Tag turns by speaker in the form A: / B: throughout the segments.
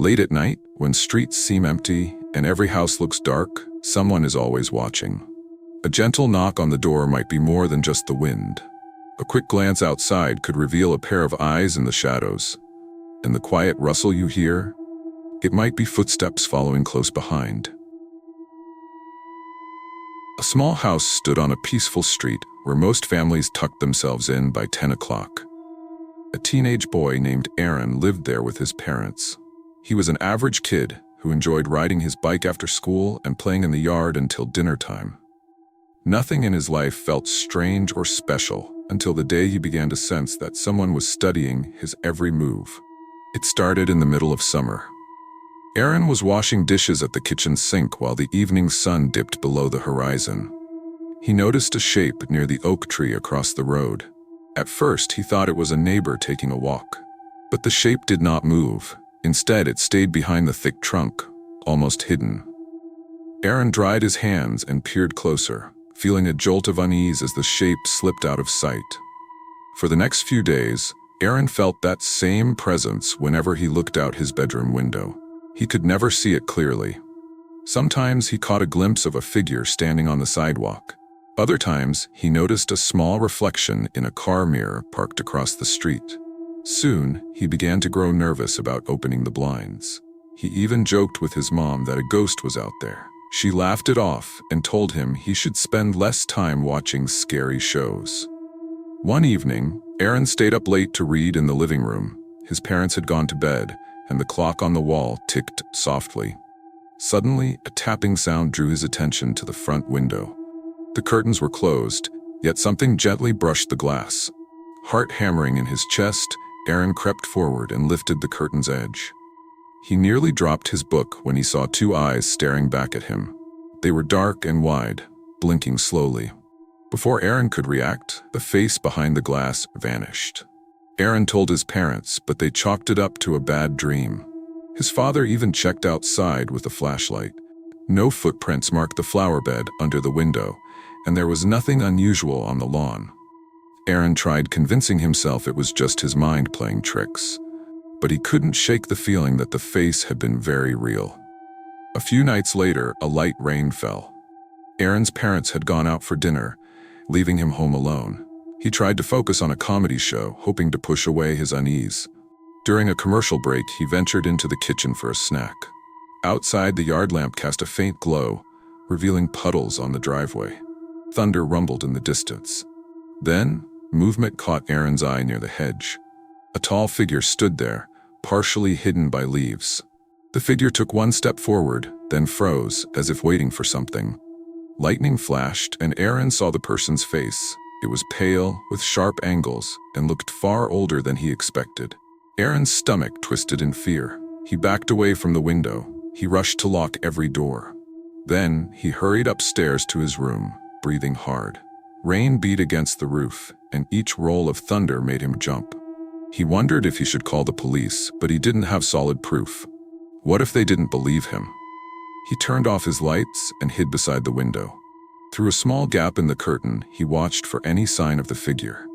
A: Late at night, when streets seem empty and every house looks dark, someone is always watching. A gentle knock on the door might be more than just the wind. A quick glance outside could reveal a pair of eyes in the shadows. And the quiet rustle you hear? It might be footsteps following close behind. A small house stood on a peaceful street where most families tucked themselves in by 10 o'clock. A teenage boy named Aaron lived there with his parents. He was an average kid who enjoyed riding his bike after school and playing in the yard until dinner time. Nothing in his life felt strange or special until the day he began to sense that someone was studying his every move. It started in the middle of summer. Aaron was washing dishes at the kitchen sink while the evening sun dipped below the horizon. He noticed a shape near the oak tree across the road. At first, he thought it was a neighbor taking a walk. But the shape did not move. Instead, it stayed behind the thick trunk, almost hidden. Aaron dried his hands and peered closer, feeling a jolt of unease as the shape slipped out of sight. For the next few days, Aaron felt that same presence whenever he looked out his bedroom window. He could never see it clearly. Sometimes he caught a glimpse of a figure standing on the sidewalk. Other times, he noticed a small reflection in a car mirror parked across the street. Soon, he began to grow nervous about opening the blinds. He even joked with his mom that a ghost was out there. She laughed it off and told him he should spend less time watching scary shows. One evening, Aaron stayed up late to read in the living room. His parents had gone to bed, and the clock on the wall ticked softly. Suddenly, a tapping sound drew his attention to the front window. The curtains were closed, yet something gently brushed the glass. Heart hammering in his chest, Aaron crept forward and lifted the curtain's edge. He nearly dropped his book when he saw two eyes staring back at him. They were dark and wide, blinking slowly. Before Aaron could react, the face behind the glass vanished. Aaron told his parents, but they chalked it up to a bad dream. His father even checked outside with a flashlight. No footprints marked the flower bed under the window, and there was nothing unusual on the lawn. Aaron tried convincing himself it was just his mind playing tricks, but he couldn't shake the feeling that the face had been very real. A few nights later, a light rain fell. Aaron's parents had gone out for dinner, leaving him home alone. He tried to focus on a comedy show, hoping to push away his unease. During a commercial break, he ventured into the kitchen for a snack. Outside, the yard lamp cast a faint glow, revealing puddles on the driveway. Thunder rumbled in the distance. Then, movement caught Aaron's eye near the hedge. A tall figure stood there, partially hidden by leaves. The figure took one step forward, then froze, as if waiting for something. Lightning flashed, and Aaron saw the person's face. It was pale, with sharp angles, and looked far older than he expected. Aaron's stomach twisted in fear. He backed away from the window. He rushed to lock every door. Then, he hurried upstairs to his room, breathing hard. Rain beat against the roof, and each roll of thunder made him jump. He wondered if he should call the police, but he didn't have solid proof. What if they didn't believe him? He turned off his lights and hid beside the window. Through a small gap in the curtain, he watched for any sign of the figure.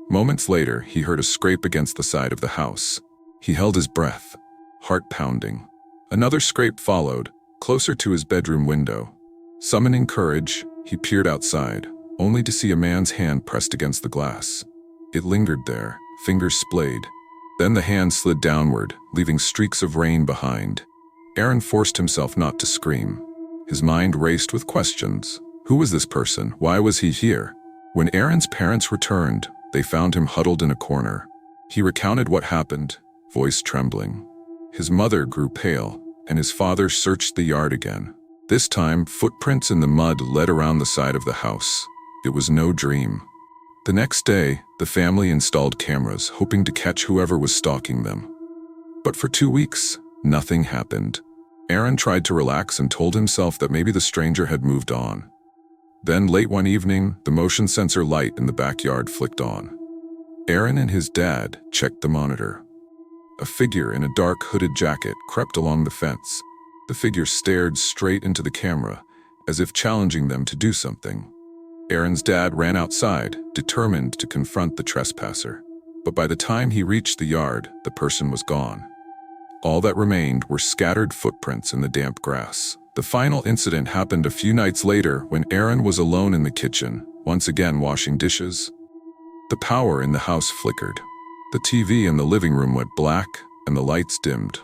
A: Moments later, he heard a scrape against the side of the house. He held his breath, heart pounding. Another scrape followed, closer to his bedroom window. Summoning courage, he peered outside, only to see a man's hand pressed against the glass. It lingered there, fingers splayed. Then the hand slid downward, leaving streaks of rain behind. Aaron forced himself not to scream. His mind raced with questions. Who was this person? Why was he here? When Aaron's parents returned, they found him huddled in a corner. He recounted what happened, voice trembling. His mother grew pale, and his father searched the yard again. This time, footprints in the mud led around the side of the house. It was no dream. The next day, the family installed cameras, hoping to catch whoever was stalking them. But for 2 weeks, nothing happened. Aaron tried to relax and told himself that maybe the stranger had moved on. Then, late one evening, the motion sensor light in the backyard flicked on. Aaron and his dad checked the monitor. A figure in a dark hooded jacket crept along the fence. The figure stared straight into the camera, as if challenging them to do something. Aaron's dad ran outside, determined to confront the trespasser. But by the time he reached the yard, the person was gone. All that remained were scattered footprints in the damp grass. The final incident happened a few nights later when Aaron was alone in the kitchen, once again washing dishes. The power in the house flickered. The TV in the living room went black, and the lights dimmed.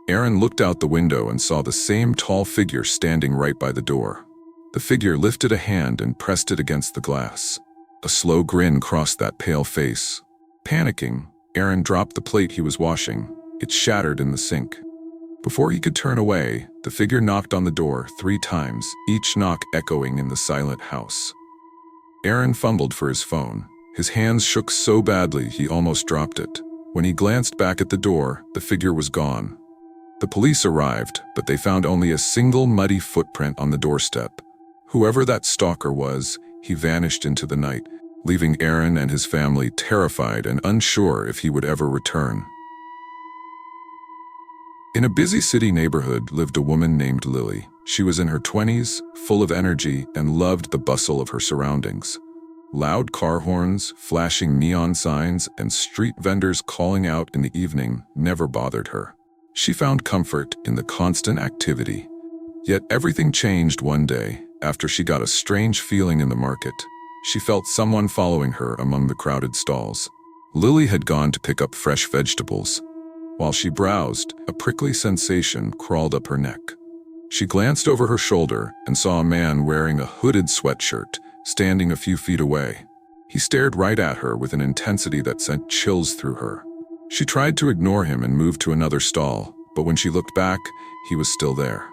A: Aaron looked out the window and saw the same tall figure standing right by the door. The figure lifted a hand and pressed it against the glass. A slow grin crossed that pale face. Panicking, Aaron dropped the plate he was washing. It shattered in the sink. Before he could turn away, the figure knocked on the door 3 times, each knock echoing in the silent house. Aaron fumbled for his phone. His hands shook so badly he almost dropped it. When he glanced back at the door, the figure was gone. The police arrived, but they found only a single muddy footprint on the doorstep. Whoever that stalker was, he vanished into the night, leaving Aaron and his family terrified and unsure if he would ever return. In a busy city neighborhood lived a woman named Lily. She was in her 20s, full of energy, and loved the bustle of her surroundings. Loud car horns, flashing neon signs, and street vendors calling out in the evening never bothered her. She found comfort in the constant activity. Yet everything changed one day after she got a strange feeling in the market. She felt someone following her among the crowded stalls. Lily had gone to pick up fresh vegetables. While she browsed, a prickly sensation crawled up her neck. She glanced over her shoulder and saw a man wearing a hooded sweatshirt standing a few feet away. He stared right at her with an intensity that sent chills through her. She tried to ignore him and move to another stall, but when she looked back, he was still there.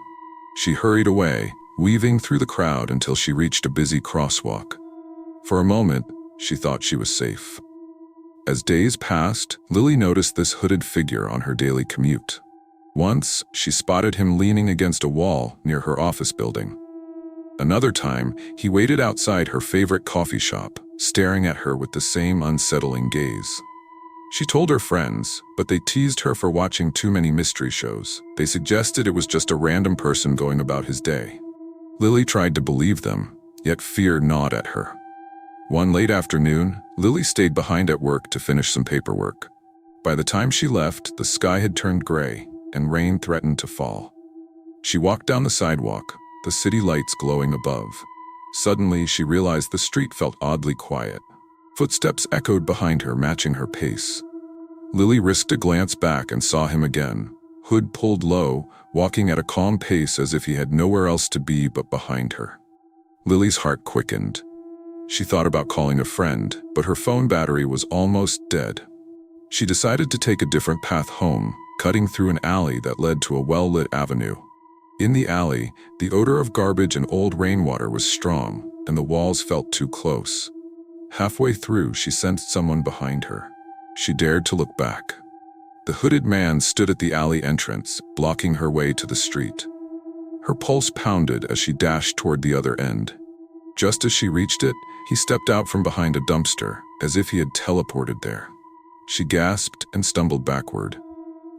A: She hurried away, weaving through the crowd until she reached a busy crosswalk. For a moment, she thought she was safe. As days passed, Lily noticed this hooded figure on her daily commute. Once, she spotted him leaning against a wall near her office building. Another time, he waited outside her favorite coffee shop, staring at her with the same unsettling gaze. She told her friends, but they teased her for watching too many mystery shows. They suggested it was just a random person going about his day. Lily tried to believe them, yet fear gnawed at her. One late afternoon, Lily stayed behind at work to finish some paperwork. By the time she left, the sky had turned gray, and rain threatened to fall. She walked down the sidewalk, the city lights glowing above. Suddenly, she realized the street felt oddly quiet. Footsteps echoed behind her, matching her pace. Lily risked a glance back and saw him again, hood pulled low, walking at a calm pace as if he had nowhere else to be but behind her. Lily's heart quickened. She thought about calling a friend, but her phone battery was almost dead. She decided to take a different path home, cutting through an alley that led to a well-lit avenue. In the alley, the odor of garbage and old rainwater was strong, and the walls felt too close. Halfway through, she sensed someone behind her. She dared to look back. The hooded man stood at the alley entrance, blocking her way to the street. Her pulse pounded as she dashed toward the other end. Just as she reached it, he stepped out from behind a dumpster, as if he had teleported there. She gasped and stumbled backward.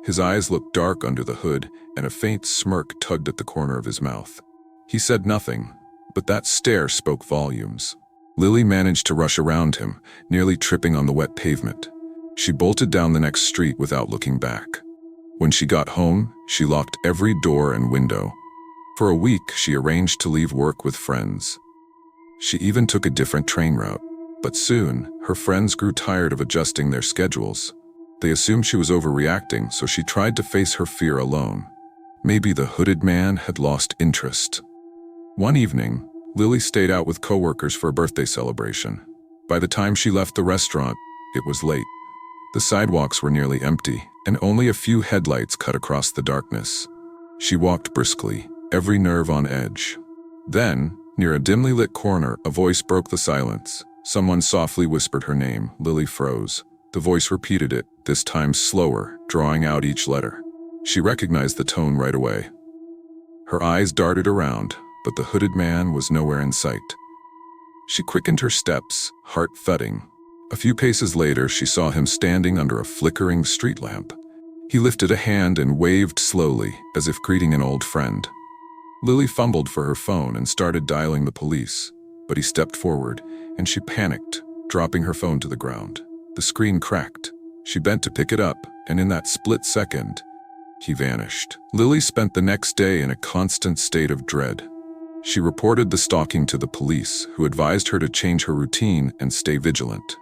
A: His eyes looked dark under the hood, and a faint smirk tugged at the corner of his mouth. He said nothing, but that stare spoke volumes. Lily managed to rush around him, nearly tripping on the wet pavement. She bolted down the next street without looking back. When she got home, she locked every door and window. For a week, she arranged to leave work with friends. She even took a different train route. But soon, her friends grew tired of adjusting their schedules. They assumed she was overreacting, so she tried to face her fear alone. Maybe the hooded man had lost interest. One evening, Lily stayed out with coworkers for a birthday celebration. By the time she left the restaurant, it was late. The sidewalks were nearly empty, and only a few headlights cut across the darkness. She walked briskly, every nerve on edge. Then, near a dimly lit corner, a voice broke the silence. Someone softly whispered her name. Lily froze. The voice repeated it, this time slower, drawing out each letter. She recognized the tone right away. Her eyes darted around, but the hooded man was nowhere in sight. She quickened her steps, heart thudding. A few paces later, she saw him standing under a flickering street lamp. He lifted a hand and waved slowly, as if greeting an old friend. Lily fumbled for her phone and started dialing the police, but he stepped forward, and she panicked, dropping her phone to the ground. The screen cracked. She bent to pick it up, and in that split second, He vanished. Lily spent the next day in a constant state of dread. She reported the stalking to the police, who advised her to change her routine and stay vigilant.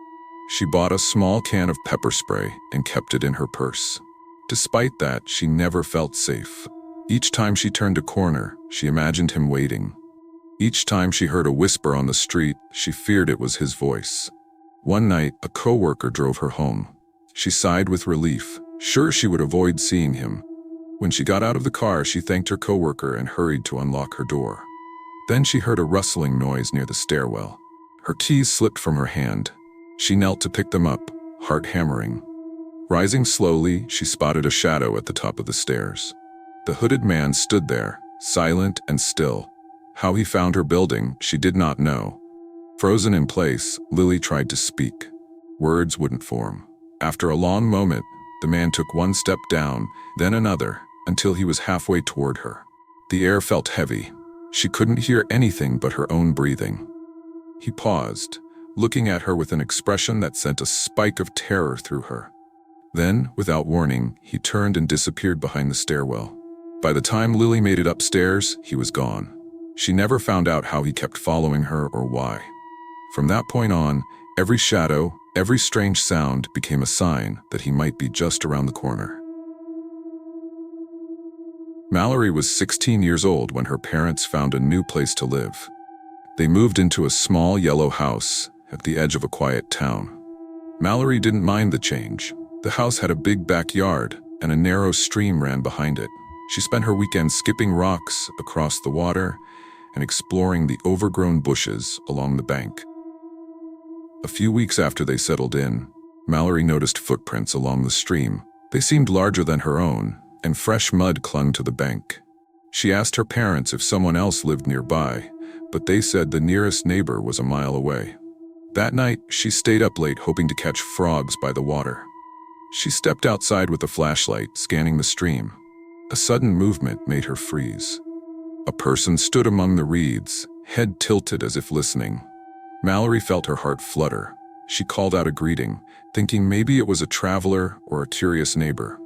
A: She bought a small can of pepper spray and kept it in her purse. Despite that, she never felt safe. Each time she turned a corner, she imagined him waiting. Each time she heard a whisper on the street, she feared it was his voice. One night, a coworker drove her home. She sighed with relief, sure she would avoid seeing him. When she got out of the car, she thanked her coworker and hurried to unlock her door. Then she heard a rustling noise near the stairwell. Her keys slipped from her hand. She knelt to pick them up, heart hammering. Rising slowly, she spotted a shadow at the top of the stairs. The hooded man stood there, silent and still. How he found her building, she did not know. Frozen in place, Lily tried to speak. Words wouldn't form. After a long moment, the man took one step down, then another, until he was halfway toward her. The air felt heavy. She couldn't hear anything but her own breathing. He paused, looking at her with an expression that sent a spike of terror through her. Then, without warning, he turned and disappeared behind the stairwell. By the time Lily made it upstairs, he was gone. She never found out how he kept following her or why. From that point on, every shadow, every strange sound became a sign that he might be just around the corner. Mallory was 16 years old when her parents found a new place to live. They moved into a small yellow house at the edge of a quiet town. Mallory didn't mind the change. The house had a big backyard, and a narrow stream ran behind it. She spent her weekends skipping rocks across the water and exploring the overgrown bushes along the bank. A few weeks after they settled in, Mallory noticed footprints along the stream. They seemed larger than her own, and fresh mud clung to the bank. She asked her parents if someone else lived nearby, but they said the nearest neighbor was a mile away. That night, she stayed up late hoping to catch frogs by the water. She stepped outside with a flashlight, scanning the stream. A sudden movement made her freeze. A person stood among the reeds, head tilted as if listening. Mallory felt her heart flutter. She called out a greeting, thinking maybe it was a traveler or a curious neighbor.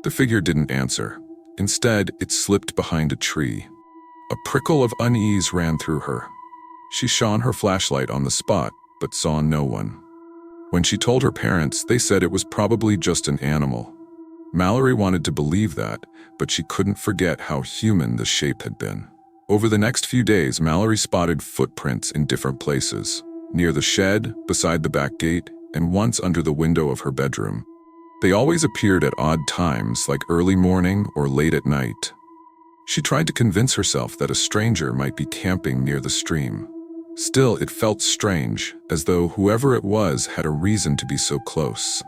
A: The figure didn't answer. Instead, it slipped behind a tree. A prickle of unease ran through her. She shone her flashlight on the spot, but saw no one. When she told her parents, they said it was probably just an animal. Mallory wanted to believe that, but she couldn't forget how human the shape had been. Over the next few days, Mallory spotted footprints in different places, near the shed, beside the back gate, and once under the window of her bedroom. They always appeared at odd times, like early morning or late at night. She tried to convince herself that a stranger might be camping near the stream. Still, it felt strange, as though whoever it was had a reason to be so close.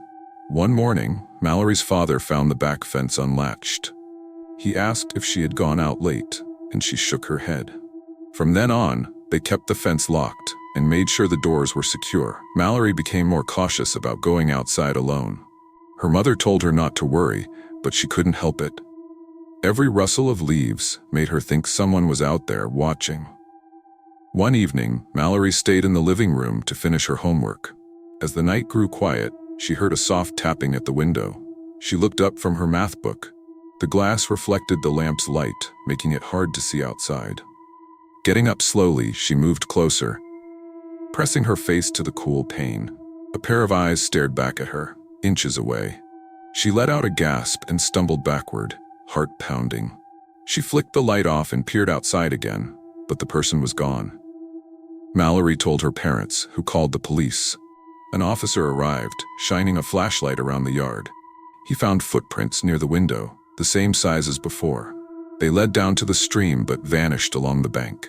A: One morning, Mallory's father found the back fence unlatched. He asked if she had gone out late, and she shook her head. From then on, they kept the fence locked and made sure the doors were secure. Mallory became more cautious about going outside alone. Her mother told her not to worry, but she couldn't help it. Every rustle of leaves made her think someone was out there watching. One evening, Mallory stayed in the living room to finish her homework. As the night grew quiet, she heard a soft tapping at the window. She looked up from her math book. The glass reflected the lamp's light, making it hard to see outside. Getting up slowly, she moved closer, pressing her face to the cool pane. A pair of eyes stared back at her, inches away. She let out a gasp and stumbled backward, heart pounding. She flicked the light off and peered outside again, but the person was gone. Mallory told her parents, who called the police. An officer arrived, shining a flashlight around the yard. He found footprints near the window, the same size as before. They led down to the stream but vanished along the bank.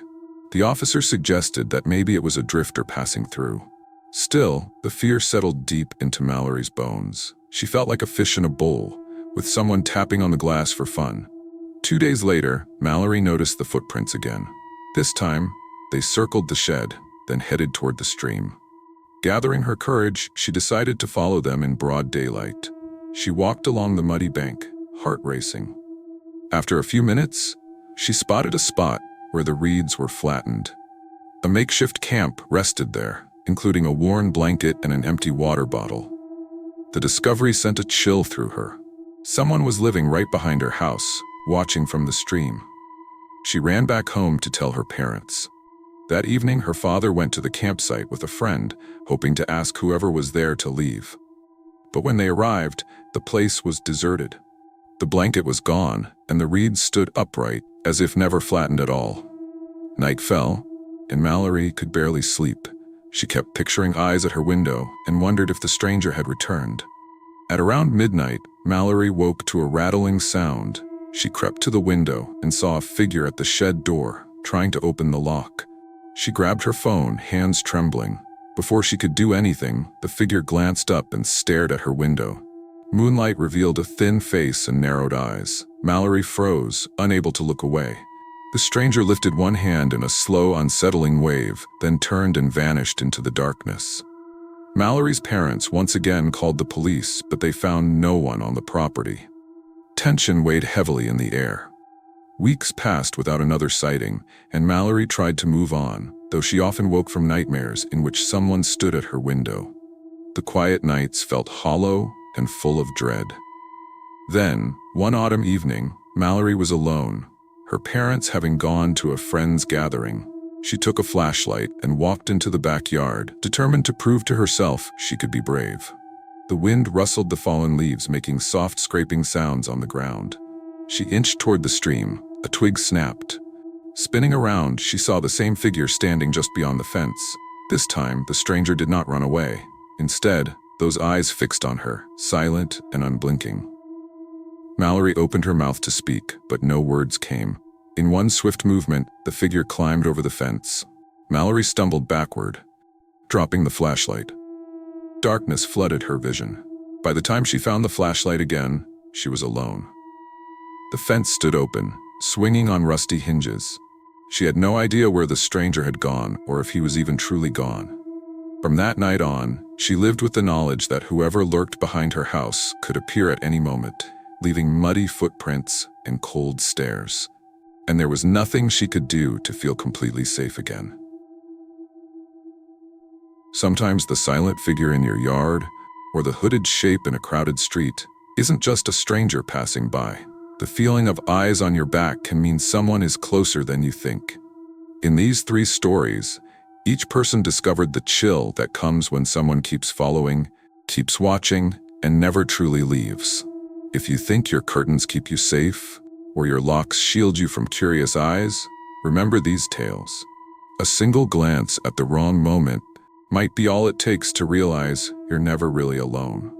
A: The officer suggested that maybe it was a drifter passing through. Still, the fear settled deep into Mallory's bones. She felt like a fish in a bowl, with someone tapping on the glass for fun. 2 days later, Mallory noticed the footprints again. This time, they circled the shed, then headed toward the stream. Gathering her courage, she decided to follow them in broad daylight. She walked along the muddy bank, heart racing. After a few minutes, she spotted a spot where the reeds were flattened. A makeshift camp rested there, including a worn blanket and an empty water bottle. The discovery sent a chill through her. Someone was living right behind her house, watching from the stream. She ran back home to tell her parents. That evening, her father went to the campsite with a friend, hoping to ask whoever was there to leave. But when they arrived, the place was deserted. The blanket was gone, and the reeds stood upright, as if never flattened at all. Night fell, and Mallory could barely sleep. She kept picturing eyes at her window and wondered if the stranger had returned. At around midnight, Mallory woke to a rattling sound. She crept to the window and saw a figure at the shed door, trying to open the lock. She grabbed her phone, hands trembling. Before she could do anything, the figure glanced up and stared at her window. Moonlight revealed a thin face and narrowed eyes. Mallory froze, unable to look away. The stranger lifted one hand in a slow, unsettling wave, then turned and vanished into the darkness. Mallory's parents once again called the police, but they found no one on the property. Tension weighed heavily in the air. Weeks passed without another sighting, and Mallory tried to move on, though she often woke from nightmares in which someone stood at her window. The quiet nights felt hollow and full of dread. Then, one autumn evening, Mallory was alone, her parents having gone to a friend's gathering. She took a flashlight and walked into the backyard, determined to prove to herself she could be brave. The wind rustled the fallen leaves, making soft scraping sounds on the ground. She inched toward the stream. A twig snapped. Spinning around, she saw the same figure standing just beyond the fence. This time, the stranger did not run away. Instead, those eyes fixed on her, silent and unblinking. Mallory opened her mouth to speak, but no words came. In one swift movement, the figure climbed over the fence. Mallory stumbled backward, dropping the flashlight. Darkness flooded her vision. By the time she found the flashlight again, she was alone. The fence stood open, swinging on rusty hinges. She had no idea where the stranger had gone or if he was even truly gone. From that night on, she lived with the knowledge that whoever lurked behind her house could appear at any moment, leaving muddy footprints and cold stares. And there was nothing she could do to feel completely safe again. Sometimes the silent figure in your yard or the hooded shape in a crowded street isn't just a stranger passing by. The feeling of eyes on your back can mean someone is closer than you think. In these 3 stories, each person discovered the chill that comes when someone keeps following, keeps watching, and never truly leaves. If you think your curtains keep you safe, or your locks shield you from curious eyes, remember these tales. A single glance at the wrong moment might be all it takes to realize you're never really alone.